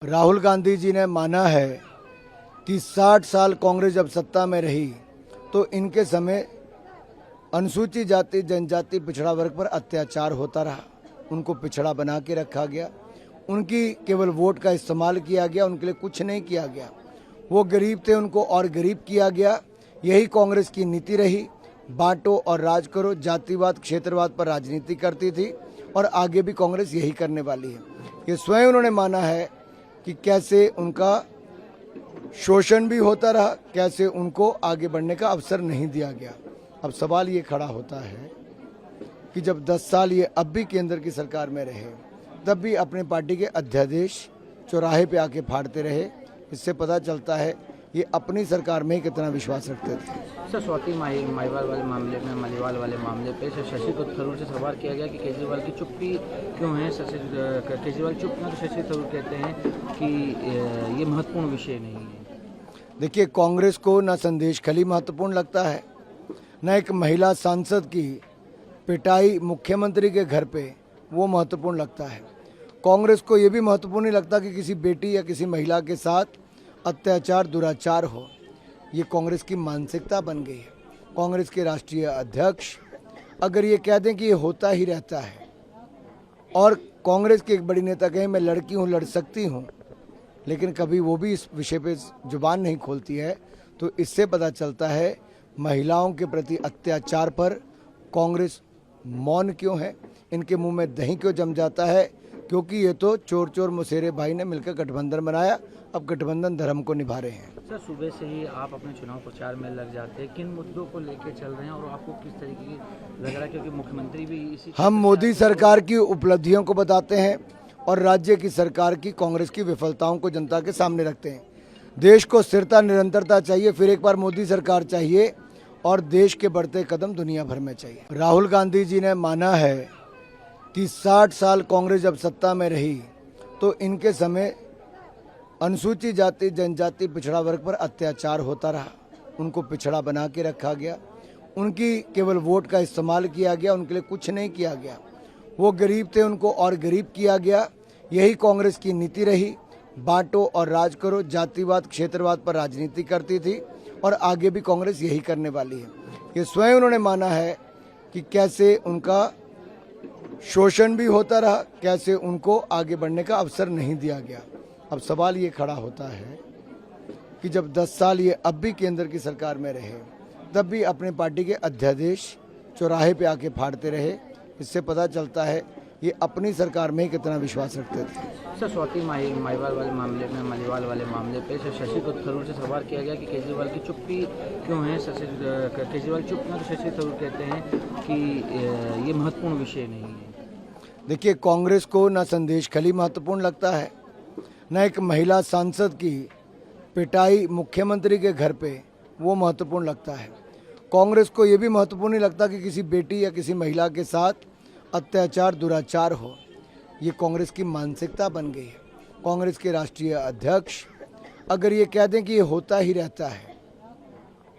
राहुल गांधी जी ने माना है कि 60 साल कांग्रेस जब सत्ता में रही तो इनके समय अनुसूचित जाति जनजाति पिछड़ा वर्ग पर अत्याचार होता रहा, उनको पिछड़ा बना के रखा गया, उनकी केवल वोट का इस्तेमाल किया गया, उनके लिए कुछ नहीं किया गया। वो गरीब थे, उनको और गरीब किया गया। यही कांग्रेस की नीति रही, बांटो और राज करो, जातिवाद क्षेत्रवाद पर राजनीति करती थी और आगे भी कांग्रेस यही करने वाली है। ये स्वयं उन्होंने माना है कि कैसे उनका शोषण भी होता रहा, कैसे उनको आगे बढ़ने का अवसर नहीं दिया गया। अब सवाल ये खड़ा होता है कि जब 10 साल ये अब भी केंद्र की सरकार में रहे, तब भी अपने पार्टी के अध्यादेश चौराहे पे आके फाड़ते रहे। इससे पता चलता है ये अपनी सरकार में ही कितना विश्वास रखते थे। सर, स्वाति माहीवाल वाले मामले में, मलीवाल वाले मामले पे शशि थरूर से सवाल किया गया कि केजरीवाल की चुप्पी क्यों है। केजरीवाल चुप ना, तो शशि थरूर कहते हैं कि ये महत्वपूर्ण विषय नहीं है। देखिए, कांग्रेस को न संदेश खली महत्वपूर्ण लगता है, न एक महिला सांसद की पिटाई मुख्यमंत्री के घर पे वो महत्वपूर्ण लगता है। कांग्रेस को ये भी महत्वपूर्ण नहीं लगता कि किसी बेटी या किसी महिला के साथ अत्याचार दुराचार हो। ये कांग्रेस की मानसिकता बन गई है। कांग्रेस के राष्ट्रीय अध्यक्ष अगर ये कह दें कि ये होता ही रहता है और कांग्रेस के एक बड़ी नेता कहें मैं लड़की हूँ, लड़ सकती हूँ, लेकिन कभी वो भी इस विषय पे जुबान नहीं खोलती है, तो इससे पता चलता है महिलाओं के प्रति अत्याचार पर कांग्रेस मौन क्यों है, इनके मुंह में दही क्यों जम जाता है। क्योंकि ये तो चोर चोर मुसेरे भाई ने मिलकर गठबंधन बनाया, अब गठबंधन धर्म को निभा रहे हैं। सर, सुबह से ही आप अपने चुनाव प्रचार में लग जाते हैं, किन मुद्दों को लेकर चल रहे हैं और आपको किस तरीके की लग रहा है, क्योंकि मुख्यमंत्री भी इसी हम मोदी सरकार की उपलब्धियों को बताते हैं और राज्य की सरकार की कांग्रेस की विफलताओं को जनता के सामने रखते हैं। देश को स्थिरता निरंतरता चाहिए, फिर एक बार मोदी सरकार चाहिए और देश के बढ़ते कदम दुनिया भर में चाहिए। राहुल गांधी जी ने माना है कि 60 साल कांग्रेस जब सत्ता में रही तो इनके समय अनुसूचित जाति जनजाति पिछड़ा वर्ग पर अत्याचार होता रहा, उनको पिछड़ा बना के रखा गया, उनकी केवल वोट का इस्तेमाल किया गया, उनके लिए कुछ नहीं किया गया। वो गरीब थे, उनको और गरीब किया गया। यही कांग्रेस की नीति रही, बांटो और राज करो, जातिवाद क्षेत्रवाद पर राजनीति करती थी और आगे भी कांग्रेस यही करने वाली है। ये स्वयं उन्होंने माना है कि कैसे उनका शोषण भी होता रहा, कैसे उनको आगे बढ़ने का अवसर नहीं दिया गया। अब सवाल ये खड़ा होता है कि जब 10 साल ये अब भी केंद्र की सरकार में रहे, तब भी अपने पार्टी के अध्यादेश चौराहे पे आके फाड़ते रहे। इससे पता चलता है ये अपनी सरकार में ही कितना विश्वास रखते थे। सर, स्वाति माहीवाल वाले मामले में, मलीवाल वाले मामले पे शशि थरूर से सवाल किया गया कि केजरीवाल की चुप्पी क्यों है। केजरीवाल चुप ना, तो शशि थरूर कहते हैं कि ये महत्वपूर्ण विषय नहीं है। देखिए, कांग्रेस को न संदेश खली महत्वपूर्ण लगता है, न एक महिला सांसद की पिटाई मुख्यमंत्री के घर पे वो महत्वपूर्ण लगता है। कांग्रेस को ये भी महत्वपूर्ण नहीं लगता कि किसी बेटी या किसी महिला के साथ अत्याचार दुराचार हो। ये कांग्रेस की मानसिकता बन गई है। कांग्रेस के राष्ट्रीय अध्यक्ष अगर ये कह दें कि ये होता ही रहता है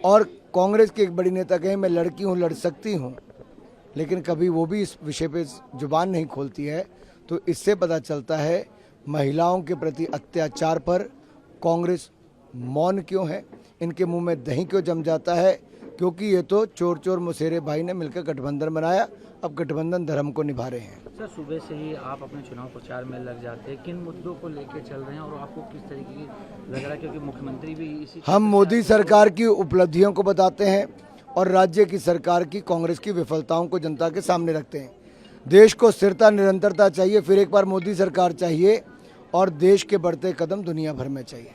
और कांग्रेस के एक बड़ी नेता कहें मैं लड़की हूँ, लड़ सकती हूँ, लेकिन कभी वो भी इस विषय पे जुबान नहीं खोलती है, तो इससे पता चलता है महिलाओं के प्रति अत्याचार पर कांग्रेस मौन क्यों है, इनके मुंह में दही क्यों जम जाता है। क्योंकि ये तो चोर चोर मुसेरे भाई ने मिलकर गठबंधन बनाया, अब गठबंधन धर्म को निभा रहे हैं। सर, सुबह से ही आप अपने चुनाव प्रचार में लग जाते हैं, किन मुद्दों को लेकर चल रहे हैं और आपको किस तरीके की लग रहा है, क्योंकि मुख्यमंत्री भी इसी हम मोदी सरकार की उपलब्धियों को बताते हैं और राज्य की सरकार की कांग्रेस की विफलताओं को जनता के सामने रखते हैं। देश को स्थिरता निरंतरता चाहिए, फिर एक बार मोदी सरकार चाहिए और देश के बढ़ते कदम दुनिया भर में चाहिए।